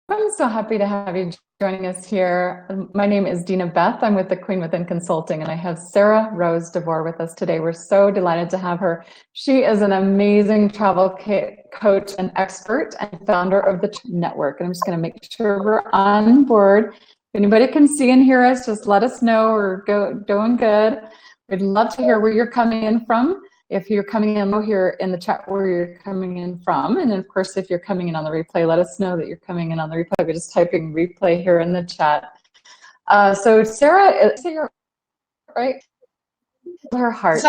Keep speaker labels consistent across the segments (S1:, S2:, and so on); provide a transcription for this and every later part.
S1: I'm so happy to have you joining us here. My name is Dina Beth. I'm with the Queen Within Consulting, and I have Sahara Rose De Vore with us today. We're so delighted to have her. She is an amazing travel coach and expert and founder of the network. And I'm just going to make sure we're on board. If anybody can see and hear us, just let us know. We're doing good. We'd love to hear where you're coming in from. If you're coming in here in the chat where you're coming in from, and of course, if you're coming in on the replay, let us know that you're coming in on the replay. We're just typing replay here in the chat. So Sarah, say your right, her heart.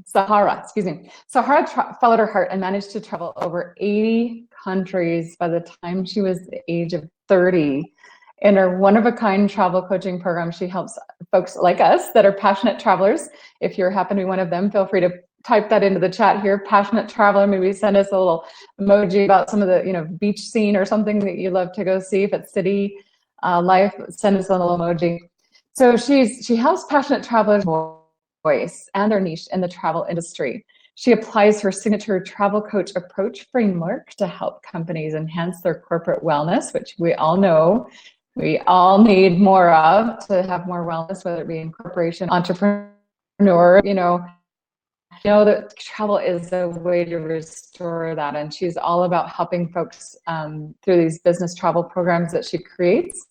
S1: Sahara, excuse me. Sahara followed her heart and managed to travel over 80 countries by the time she was the age of 30. In her one-of-a-kind travel coaching program, she helps folks like us that are passionate travelers. If you happen to be one of them, feel free to type that into the chat here. Passionate traveler, maybe send us a little emoji about some of the beach scene or something that you love to go see. If it's city life, send us a little emoji. So she helps passionate travelers voice and their niche in the travel industry. She applies her signature travel coach approach framework to help companies enhance their corporate wellness, which we all know we all need more of to have more wellness, whether it be in corporation, entrepreneur, that travel is a way to restore that. And she's all about helping folks through these business travel programs that she creates.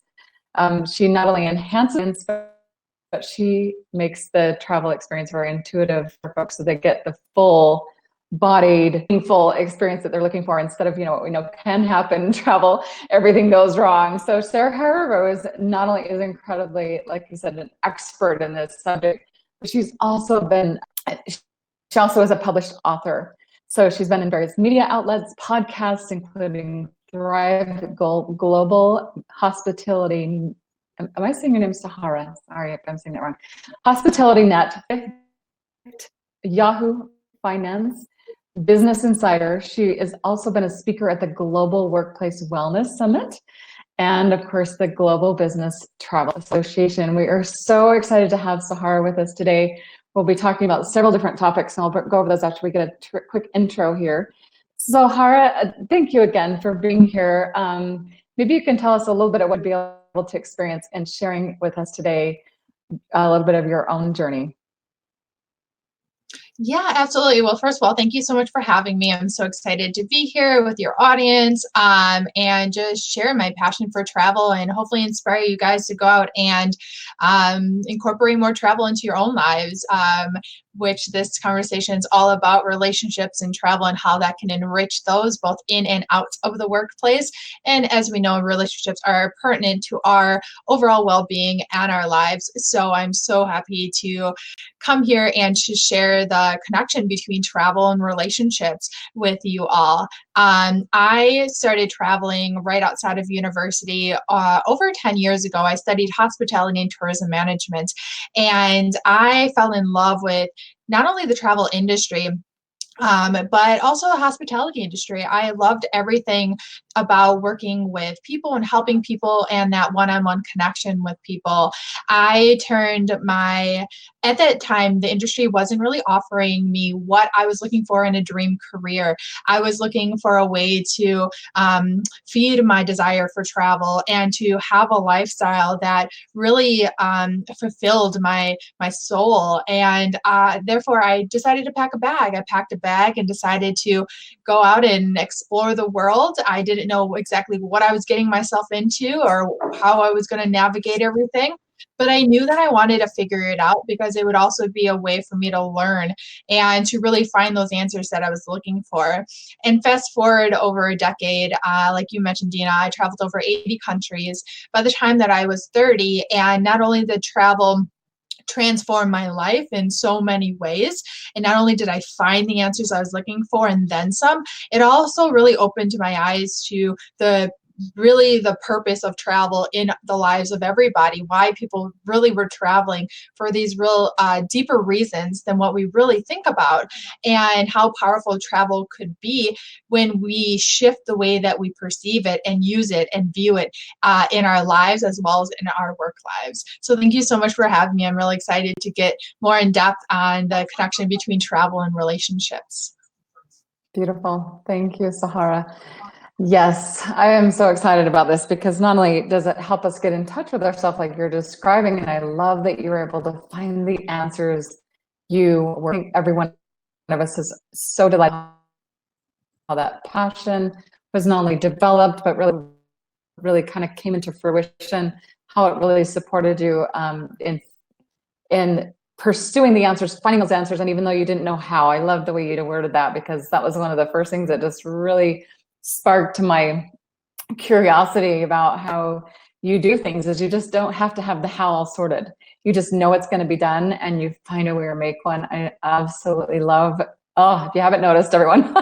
S1: She not only enhances, but she makes the travel experience very intuitive for folks so they get the full bodied, meaningful experience that they're looking for instead of, what we know can happen in travel, everything goes wrong. So Sahara Rose not only is incredibly, like you said, an expert in this subject, but she also is a published author. So she's been in various media outlets, podcasts, including Thrive Global Hospitality. Am I saying your name Sahara? Sorry if I'm saying that wrong. Hospitality Net, Yahoo Finance, Business Insider. She has also been a speaker at the Global Workplace Wellness Summit and, of course, the Global Business Travel Association. We are so excited to have Sahara with us today. We'll be talking about several different topics, and I'll go over those after we get a quick intro here. Sahara, thank you again for being here. Maybe you can tell us a little bit of what you'd be able to experience and sharing with us today a little bit of your own journey.
S2: Yeah, absolutely. Well, first of all, thank you so much for having me. I'm so excited to be here with your audience and just share my passion for travel and hopefully inspire you guys to go out and incorporate more travel into your own lives, which this conversation is all about relationships and travel and how that can enrich those both in and out of the workplace. And as we know, relationships are pertinent to our overall well-being and our lives. So I'm so happy to come here and to share the connection between travel and relationships with you all. I started traveling right outside of university over 10 years ago. I studied hospitality and tourism management, and I fell in love with not only the travel industry, but also the hospitality industry. I loved everything about working with people and helping people and that one-on-one connection with people. At that time, the industry wasn't really offering me what I was looking for in a dream career. I was looking for a way to feed my desire for travel and to have a lifestyle that really fulfilled my soul. And therefore, I decided to pack a bag. I packed a bag and decided to go out and explore the world. I didn't know exactly what I was getting myself into or how I was going to navigate everything. But I knew that I wanted to figure it out because it would also be a way for me to learn and to really find those answers that I was looking for. And fast forward over a decade, like you mentioned, Dina, I traveled over 80 countries by the time that I was 30. And not only did travel transform my life in so many ways, and not only did I find the answers I was looking for and then some, it also really opened my eyes to the purpose of travel in the lives of everybody, why people really were traveling for these real deeper reasons than what we really think about, and how powerful travel could be when we shift the way that we perceive it and use it and view it in our lives as well as in our work lives. So thank you so much for having me. I'm really excited to get more in depth on the connection between travel and relationships.
S1: Beautiful. Thank you, Sahara. Yes, I am so excited about this because not only does it help us get in touch with ourselves like you're describing, and I love that you were able to find the answers you were. Every one of us is so delightful how that passion was not only developed, but really kind of came into fruition, how it really supported you in pursuing the answers, finding those answers. And even though you didn't know how, I love the way you worded that, because that was one of the first things that just really sparked my curiosity about how you do things. Is you just don't have to have the how all sorted. You just know it's going to be done and you find a way to make one. I absolutely love. Oh, if you haven't noticed, everyone,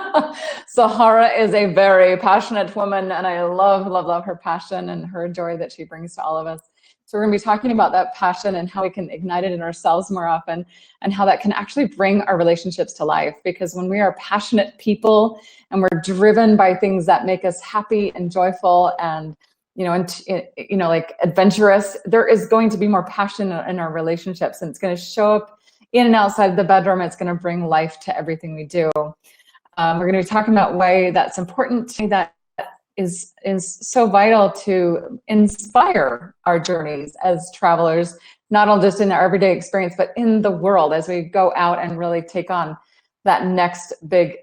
S1: Sahara is a very passionate woman, and I love her passion and her joy that she brings to all of us. So we're going to be talking about that passion and how we can ignite it in ourselves more often, and how that can actually bring our relationships to life. Because when we are passionate people and we're driven by things that make us happy and joyful and like adventurous, there is going to be more passion in our relationships, and it's going to show up in and outside the bedroom. It's going to bring life to everything we do. We're going to be talking about why that's important, that is so vital to inspire our journeys as travelers, not only just in our everyday experience, but in the world as we go out and really take on that next big,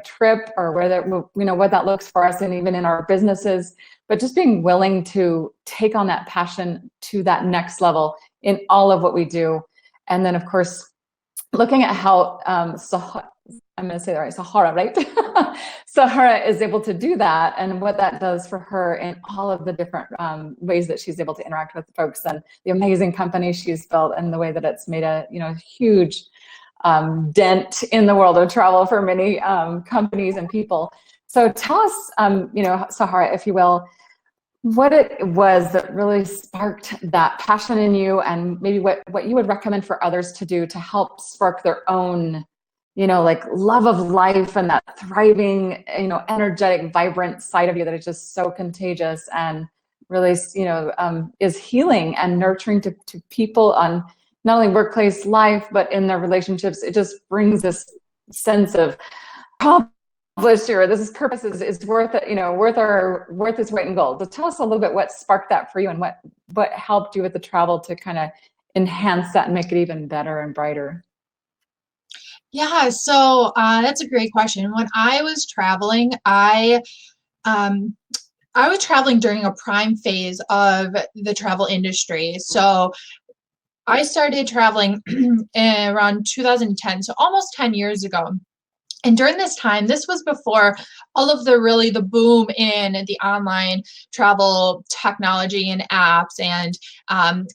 S1: trip, or whether, what that looks for us, and even in our businesses, but just being willing to take on that passion to that next level in all of what we do. And then, of course, looking at how I'm going to say that right, Sahara, right? Sahara is able to do that, and what that does for her in all of the different ways that she's able to interact with folks, and the amazing company she's built, and the way that it's made a huge dent in the world of travel for many companies and people. So tell us, Sahara, if you will, what it was that really sparked that passion in you, and maybe what you would recommend for others to do to help spark their own, love of life, and that thriving, energetic, vibrant side of you that is just so contagious and really, is healing and nurturing to people on not only workplace life, but in their relationships. It just brings this sense of here, this is purpose is worth it, worth its weight in gold. So tell us a little bit what sparked that for you, and what helped you with the travel to kind of enhance that and make it even better and brighter.
S2: Yeah, so that's a great question. When I was traveling, I was traveling during a prime phase of the travel industry. So I started traveling around 2010, so almost 10 years ago. And during this time, this was before all of the boom in the online travel technology and apps, and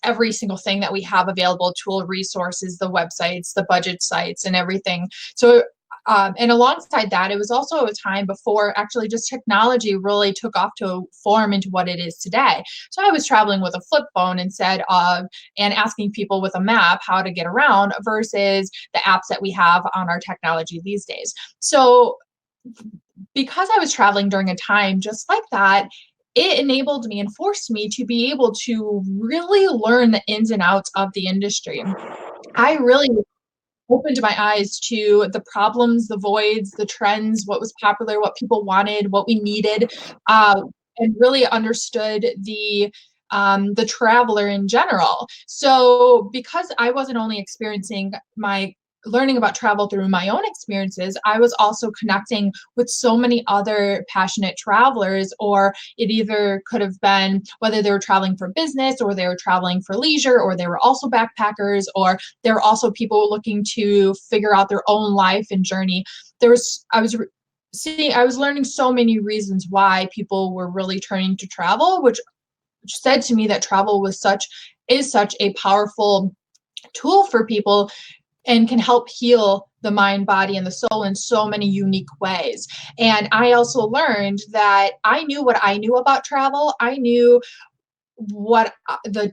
S2: every single thing that we have available, tool resources, the websites, the budget sites, and everything. So and alongside that, it was also a time before actually just technology really took off to form into what it is today. So I was traveling with a flip phone instead of, and asking people with a map how to get around versus the apps that we have on our technology these days. So because I was traveling during a time just like that, it enabled me and forced me to be able to really learn the ins and outs of the industry. I really opened my eyes to the problems, the voids, the trends, what was popular, what people wanted, what we needed, and really understood the traveler in general. So because I wasn't only experiencing my learning about travel through my own experiences, I was also connecting with so many other passionate travelers, or it either could have been whether they were traveling for business, or they were traveling for leisure, or they were also backpackers, or there were also people looking to figure out their own life and journey. I was learning so many reasons why people were really turning to travel, which said to me that travel is such a powerful tool for people and can help heal the mind, body, and the soul in so many unique ways. And I also learned that I knew what I knew about travel. I knew what the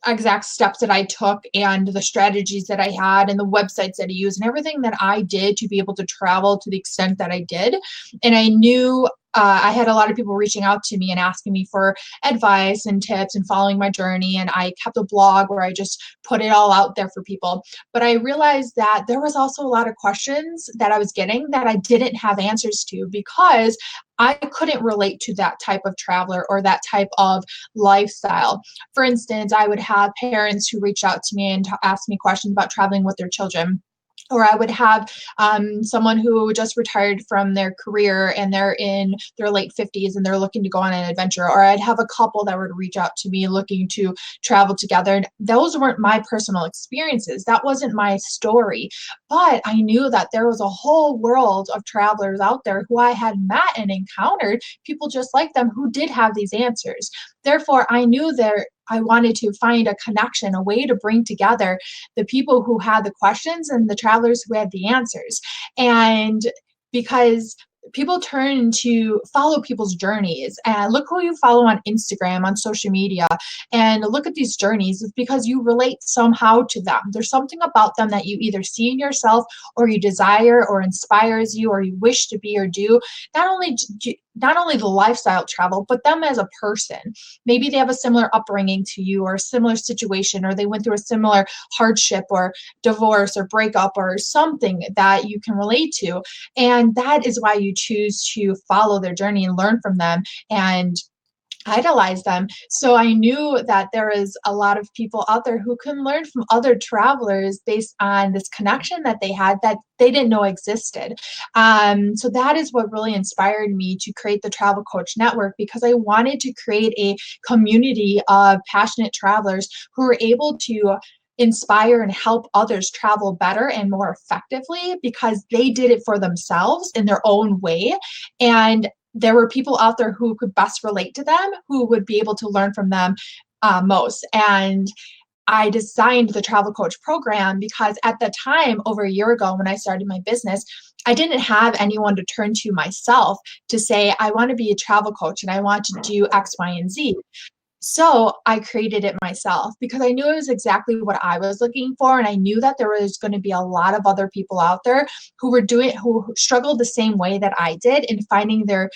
S2: exact steps that I took, and the strategies that I had, and the websites that I used, and everything that I did to be able to travel to the extent that I did. And I knew I had a lot of people reaching out to me and asking me for advice and tips and following my journey. And I kept a blog where I just put it all out there for people. But I realized that there was also a lot of questions that I was getting that I didn't have answers to, because I couldn't relate to that type of traveler or that type of lifestyle. For instance, I would have parents who reach out to me and ask me questions about traveling with their children. Or I would have someone who just retired from their career and they're in their late 50s and they're looking to go on an adventure. Or I'd have a couple that would reach out to me looking to travel together. And those weren't my personal experiences. That wasn't my story. But I knew that there was a whole world of travelers out there who I had met and encountered, people just like them who did have these answers. Therefore, I knew there I wanted to find a connection, a way to bring together the people who had the questions and the travelers who had the answers. And because people turn to follow people's journeys, and look who you follow on Instagram, on social media, and look at these journeys, is because you relate somehow to them. There's something about them that you either see in yourself, or you desire, or inspires you, or you wish to be or do. Not only the lifestyle travel, but them as a person. Maybe they have a similar upbringing to you, or a similar situation, or they went through a similar hardship or divorce or breakup or something that you can relate to. And that is why you choose to follow their journey and learn from them and idolize them. So I knew that there is a lot of people out there who can learn from other travelers based on this connection that they had that they didn't know existed. So that is what really inspired me to create the Travel Coach Network, because I wanted to create a community of passionate travelers who were able to inspire and help others travel better and more effectively, because they did it for themselves in their own way. And there were people out there who could best relate to them, who would be able to learn from them most. And I designed the Travel Coach program because at the time, over a year ago, when I started my business, I didn't have anyone to turn to myself to say, I want to be a travel coach and I want to do X, Y, and Z. So I created it myself because I knew it was exactly what I was looking for. And I knew that there was going to be a lot of other people out there who struggled the same way that I did in finding their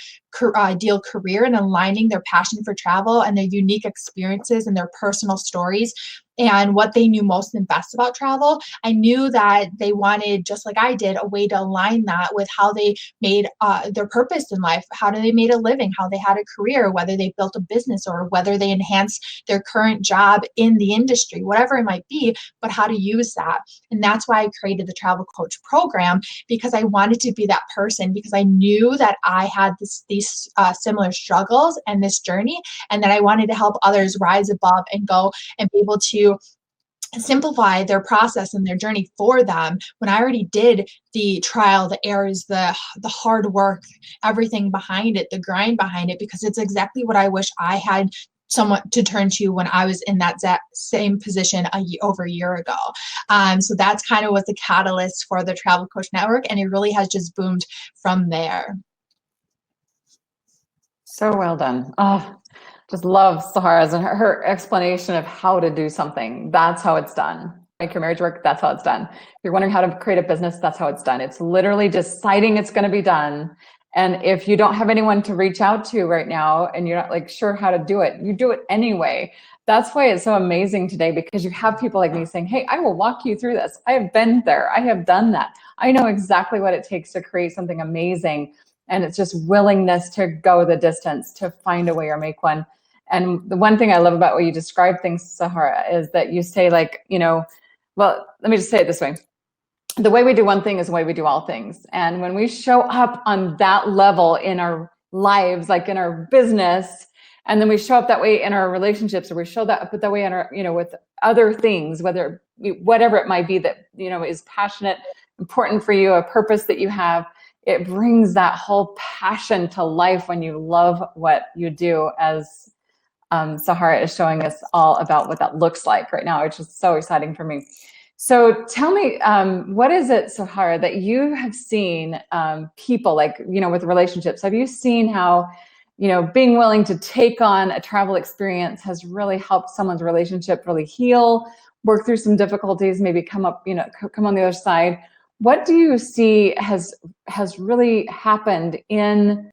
S2: ideal career and aligning their passion for travel and their unique experiences and their personal stories and what they knew most and best about travel. I knew that they wanted, just like I did, a way to align that with how they made their purpose in life, how they made a living, how they had a career, whether they built a business or whether they enhanced their current job in the industry, whatever it might be, but how to use that. And that's why I created the Travel Coach program, because I wanted to be that person, because I knew that I had these similar struggles and this journey, and that I wanted to help others rise above and go and be able to simplify their process and their journey for them when I already did the trial, the errors, the hard work, everything behind it, the grind behind it, because it's exactly what I wish I had someone to turn to when I was in that same position over a year ago. So that's kind of what the catalyst for the Travel Coach Network, and it really has just boomed from there.
S1: So well done. Oh, just love Sahara's and her explanation of how to do something. That's how it's done. Make your marriage work. That's how it's done. If you're wondering how to create a business, that's how it's done. It's literally deciding it's going to be done. And if you don't have anyone to reach out to right now and you're not like sure how to do it, you do it anyway. That's why it's so amazing today, because you have people like me saying, hey, I will walk you through this. I have been there. I have done that. I know exactly what it takes to create something amazing. And it's just willingness to go the distance, to find a way or make one. And the one thing I love about what you describe things, Sahara, is that you say like, well, let me just say it this way. The way we do one thing is the way we do all things. And when we show up on that level in our lives, like in our business, and then we show up that way in our relationships, or we show that up that way in our, with other things, whatever it might be that, is passionate, important for you, a purpose that you have, it brings that whole passion to life when you love what you do, as Sahara is showing us all about what that looks like right now, which is so exciting for me. So tell me, what is it, Sahara, that you have seen people like, with relationships? Have you seen how, being willing to take on a travel experience has really helped someone's relationship really heal, work through some difficulties, maybe come up, come on the other side? What do you see has really happened in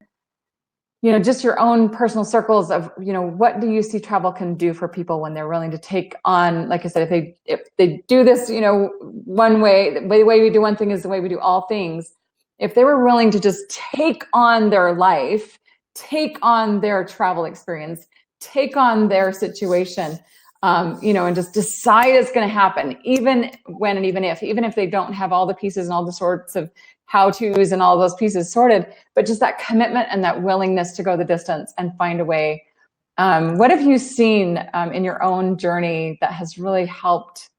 S1: just your own personal circles of, what do you see travel can do for people when they're willing to take on, like I said, if they do this, one way, the way we do one thing is the way we do all things. If they were willing to just take on their life, take on their travel experience, take on their situation, and just decide it's going to happen, even when and even if they don't have all the pieces and all the sorts of how-tos and all those pieces sorted, but just that commitment and that willingness to go the distance and find a way. What have you seen in your own journey that has really helped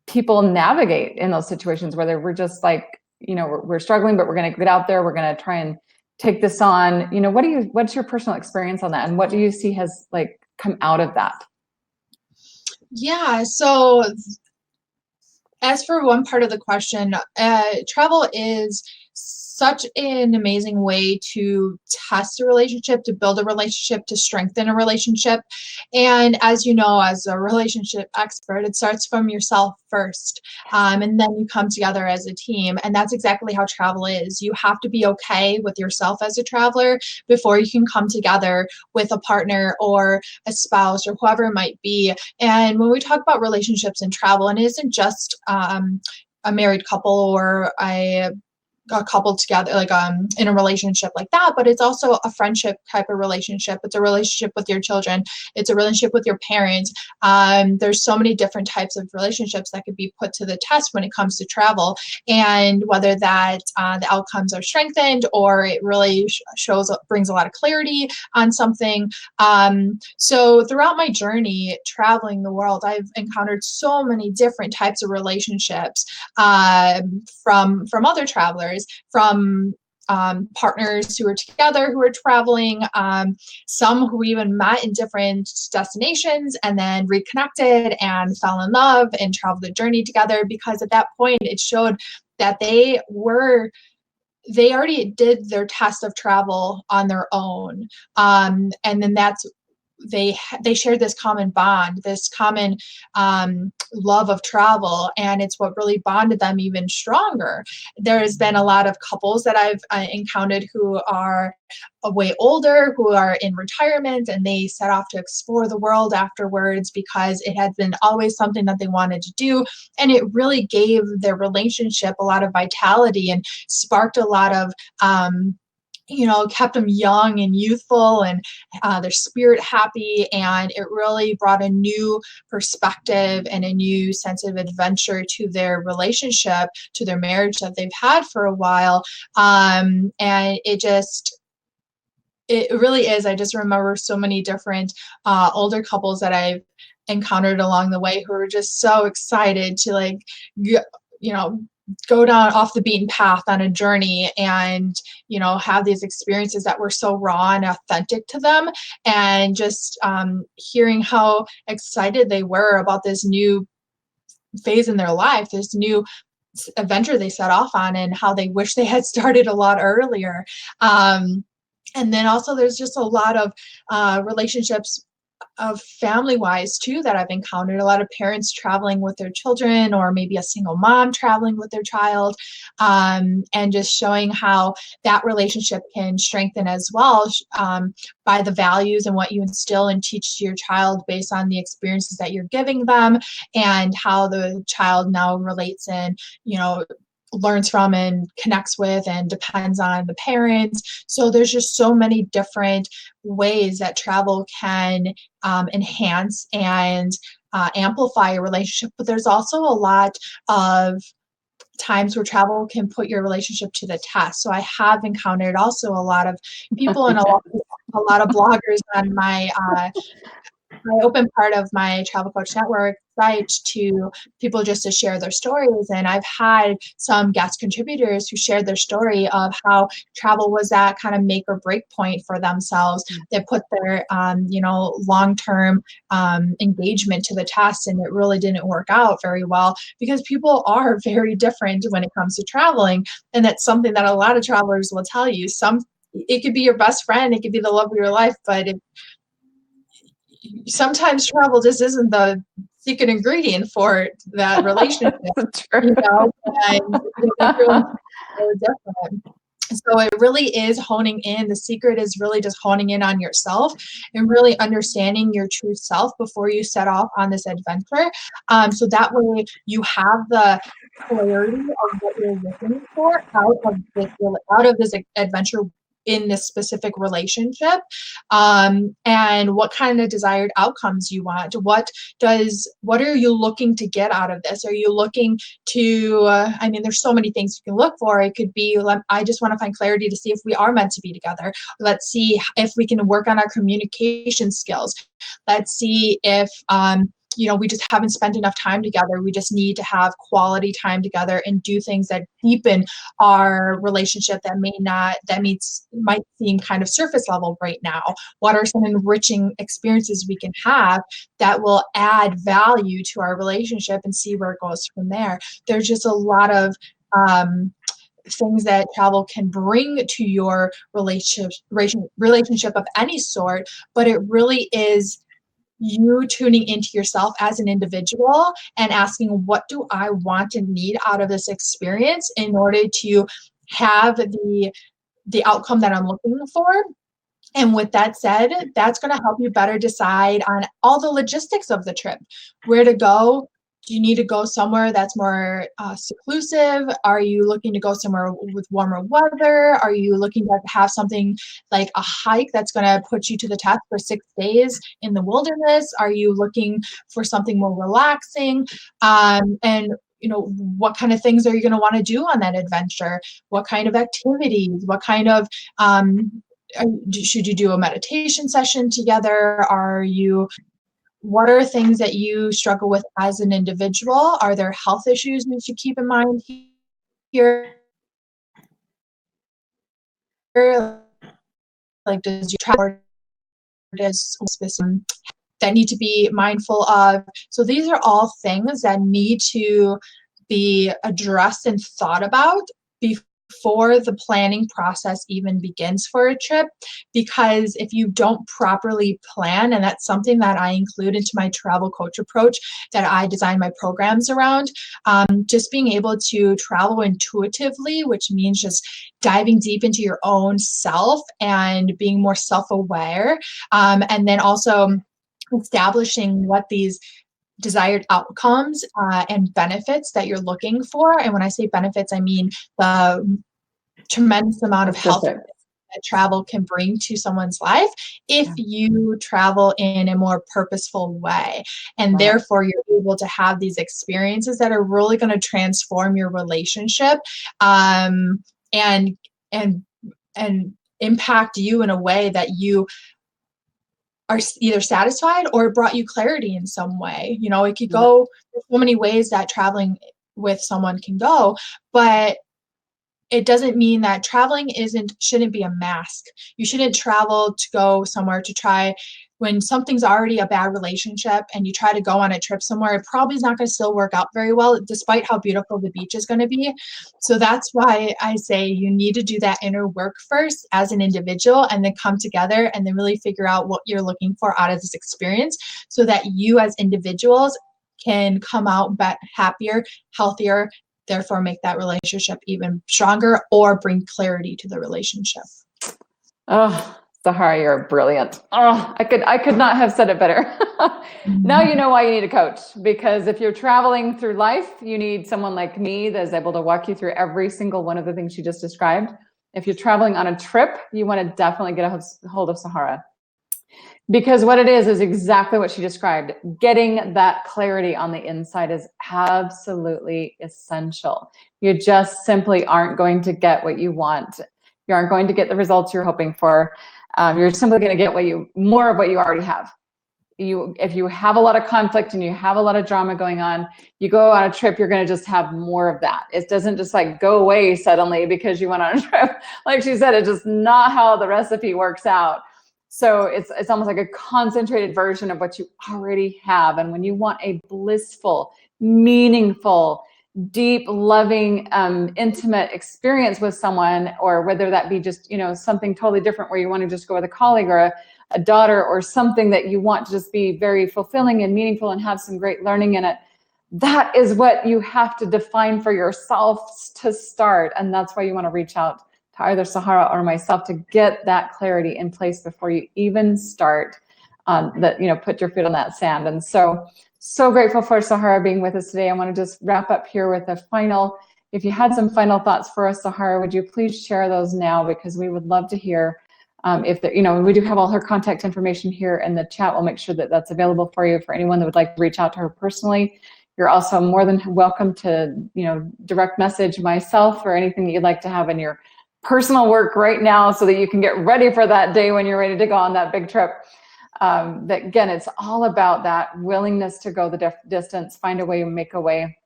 S1: people navigate in those situations where we're just like, we're struggling, but we're going to get out there, we're going to try and take this on? What's your personal experience on that, and what do you see has like come out of that?
S2: Yeah, so as for one part of the question, travel is such an amazing way to test a relationship, to build a relationship, to strengthen a relationship. And as you know, as a relationship expert, it starts from yourself first, and then you come together as a team. And that's exactly how travel is. You have to be okay with yourself as a traveler before you can come together with a partner or a spouse or whoever it might be. And when we talk about relationships and travel, and it isn't just a married couple or a couple together, like in a relationship like that, but it's also a friendship type of relationship. It's a relationship with your children. It's a relationship with your parents. There's so many different types of relationships that could be put to the test when it comes to travel, and whether that the outcomes are strengthened or it really brings a lot of clarity on something. So throughout my journey traveling the world, I've encountered so many different types of relationships from other travelers, from partners who are together, who are traveling, some who even met in different destinations and then reconnected and fell in love and traveled the journey together, because at that point it showed that they already did their test of travel on their own. And then they shared this common bond, this common love of travel, and it's what really bonded them even stronger. There's been a lot of couples that I've encountered who are way older, who are in retirement, and they set off to explore the world afterwards because it had been always something that they wanted to do, and it really gave their relationship a lot of vitality and sparked a lot of kept them young and youthful, and their spirit happy, and it really brought a new perspective and a new sense of adventure to their relationship, to their marriage that they've had for a while. And it really is. I just remember so many different older couples that I've encountered along the way who are just so excited to go down off the beaten path on a journey and, have these experiences that were so raw and authentic to them. And just hearing how excited they were about this new phase in their life, this new adventure they set off on, and how they wish they had started a lot earlier. And then also there's just a lot of relationships of family-wise too that I've encountered. A lot of parents traveling with their children, or maybe a single mom traveling with their child, and just showing how that relationship can strengthen as well by the values and what you instill and teach to your child based on the experiences that you're giving them, and how the child now relates and learns from and connects with and depends on the parents. So there's just so many different ways that travel can enhance and amplify a relationship. But there's also a lot of times where travel can put your relationship to the test. So I have encountered also a lot of people and a lot of bloggers on my open part of my Travel Coach Network site to people just to share their stories. And I've had some guest contributors who shared their story of how travel was that kind of make or break point for themselves that put their, long-term engagement to the test. And it really didn't work out very well because people are very different when it comes to traveling. And that's something that a lot of travelers will tell you. It could be your best friend, it could be the love of your life, but sometimes travel just isn't the secret ingredient for that relationship.
S1: True.
S2: And everyone's so different. So it really is honing in. The secret is really just honing in on yourself and really understanding your true self before you set off on this adventure. So that way you have the clarity of what you're looking for out of this adventure in this specific relationship, and what kind of desired outcomes you want. What are you looking to get out of this? Are you looking to, I mean, there's so many things you can look for. It could be, I just want to find clarity to see if we are meant to be together. Let's see if we can work on our communication skills. Let's see if, we just haven't spent enough time together. We just need to have quality time together and do things that deepen our relationship that might seem kind of surface level right now. What are some enriching experiences we can have that will add value to our relationship, and see where it goes from there. There's just a lot of things that travel can bring to your relationship of any sort, but it really is you tuning into yourself as an individual and asking, what do I want and need out of this experience in order to have the outcome that I'm looking for. And with that said, that's going to help you better decide on all the logistics of the trip. Where to go? Do you need to go somewhere that's more seclusive? Are you looking to go somewhere with warmer weather? Are you looking to have something like a hike that's going to put you to the test for 6 days in the wilderness? Are you looking for something more relaxing? And what kind of things are you going to want to do on that adventure? What kind of activities? What kind of should you do a meditation session together? What are things that you struggle with as an individual? Are there health issues we should keep in mind here? Like, does your travel, does that need to be mindful of? So these are all things that need to be addressed and thought about before the planning process even begins for a trip. Because if you don't properly plan, and that's something that I include into my travel coach approach that I design my programs around, just being able to travel intuitively, which means just diving deep into your own self and being more self-aware, and then also establishing what these desired outcomes and benefits that you're looking for. And when I say benefits, I mean the tremendous amount of health that travel can bring to someone's life if you travel in a more purposeful way. And therefore, you're able to have these experiences that are really going to transform your relationship, and impact you in a way that you are either satisfied or brought you clarity in some way. It could go, there's so many ways that traveling with someone can go, but it doesn't mean that traveling shouldn't be a mask. You shouldn't travel to go somewhere to try, when something's already a bad relationship and you try to go on a trip somewhere, it probably is not going to still work out very well, despite how beautiful the beach is going to be. So that's why I say you need to do that inner work first as an individual, and then come together and then really figure out what you're looking for out of this experience, so that you as individuals can come out happier, healthier, therefore make that relationship even stronger or bring clarity to the relationship.
S1: Oh, Sahara, you're brilliant. Oh, I could not have said it better. Now you know why you need a coach, because if you're traveling through life, you need someone like me that is able to walk you through every single one of the things you just described. If you're traveling on a trip, you want to definitely get a hold of Sahara, because what it is exactly what she described. Getting that clarity on the inside is absolutely essential. You just simply aren't going to get what you want. You aren't going to get the results you're hoping for. You're simply going to get more of what you already have. If you have a lot of conflict and you have a lot of drama going on, you go on a trip, you're going to just have more of that. It doesn't just like go away suddenly because you went on a trip. Like she said, it's just not how the recipe works out. So it's almost like a concentrated version of what you already have. And when you want a blissful, meaningful, deep, loving, intimate experience with someone, or whether that be just, something totally different where you want to just go with a colleague or a daughter, or something that you want to just be very fulfilling and meaningful and have some great learning in it, that is what you have to define for yourself to start. And that's why you want to reach out to either Sahara or myself to get that clarity in place before you even start put your feet on that sand. And so grateful for Sahara being with us today. I want to just wrap up here with a final, if you had some final thoughts for us, Sahara, would you please share those now? Because we would love to hear we do have all her contact information here in the chat. We'll make sure that that's available for you for anyone that would like to reach out to her personally. You're also more than welcome to, direct message myself or anything that you'd like to have in your personal work right now so that you can get ready for that day when you're ready to go on that big trip. That again, it's all about that willingness to go the distance, find a way, make a way.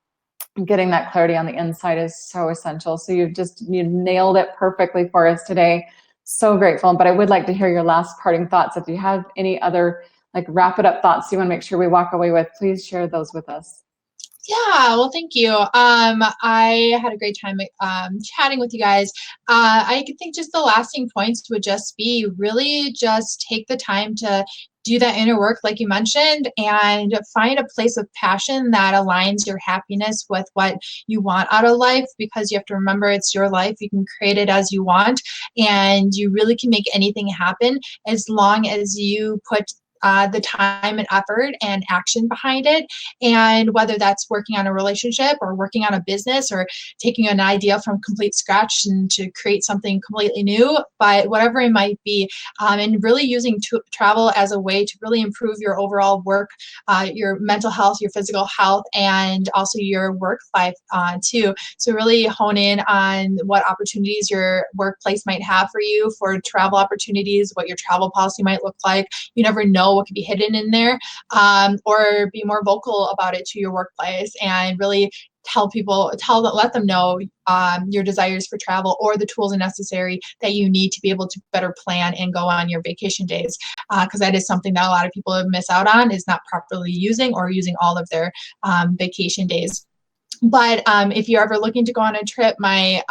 S1: Getting that clarity on the inside is so essential. So you nailed it perfectly for us today. So grateful. But I would like to hear your last parting thoughts. If you have any other wrap it up thoughts you want to make sure we walk away with, please share those with us.
S2: Yeah, well, thank you. I had a great time chatting with you guys. I think just the lasting points would just be really just take the time to do that inner work, like you mentioned, and find a place of passion that aligns your happiness with what you want out of life, because you have to remember it's your life. You can create it as you want, and you really can make anything happen as long as you put the time and effort and action behind it. And whether that's working on a relationship or working on a business or taking an idea from complete scratch and to create something completely new, but whatever it might be, and really using travel as a way to really improve your overall work, your mental health, your physical health, and also your work life too. So really hone in on what opportunities your workplace might have for you for travel opportunities, what your travel policy might look like. You never know what could be hidden in there, or be more vocal about it to your workplace and really let them know your desires for travel or the tools necessary that you need to be able to better plan and go on your vacation days, because that is something that a lot of people miss out on, is not properly using all of their vacation days. But if you're ever looking to go on a trip, my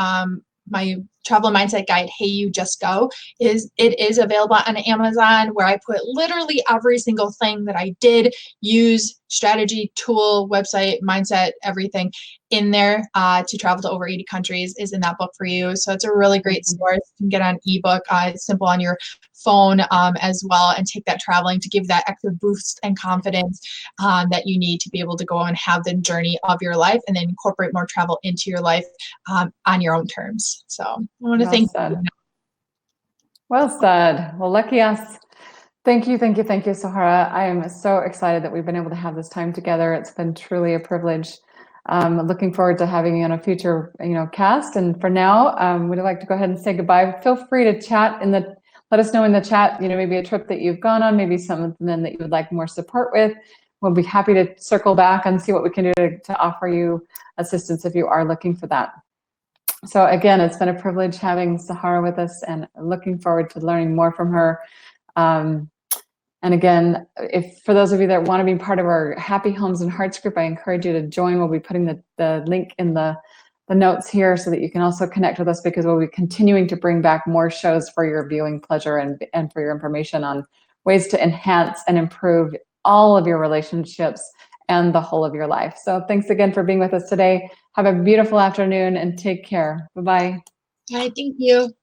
S2: travel mindset guide, Hey You Just Go, is available on Amazon, where I put literally every single thing that I did use, strategy, tool, website, mindset, everything in there to travel to over 80 countries is in that book for you. So it's a really great source. You can get on ebook. It's simple on your phone as well, and take that traveling to give that extra boost and confidence that you need to be able to go and have the journey of your life, and then incorporate more travel into your life on your own terms. So I want to thank you.
S1: Well said. Well, lucky us. Thank you, Sahara. I am so excited that we've been able to have this time together. It's been truly a privilege. Looking forward to having you on a future, cast. And for now, we'd like to go ahead and say goodbye. Feel free to chat let us know in the chat, maybe a trip that you've gone on, maybe something that you would like more support with. We'll be happy to circle back and see what we can do to offer you assistance if you are looking for that. So again, it's been a privilege having Sahara with us, and looking forward to learning more from her. And again, for those of you that want to be part of our Happy Homes and Hearts group, I encourage you to join. We'll be putting the link in the notes here so that you can also connect with us, because we'll be continuing to bring back more shows for your viewing pleasure and for your information on ways to enhance and improve all of your relationships and the whole of your life. So thanks again for being with us today. Have a beautiful afternoon and take care. Bye-bye.
S2: All right, thank you.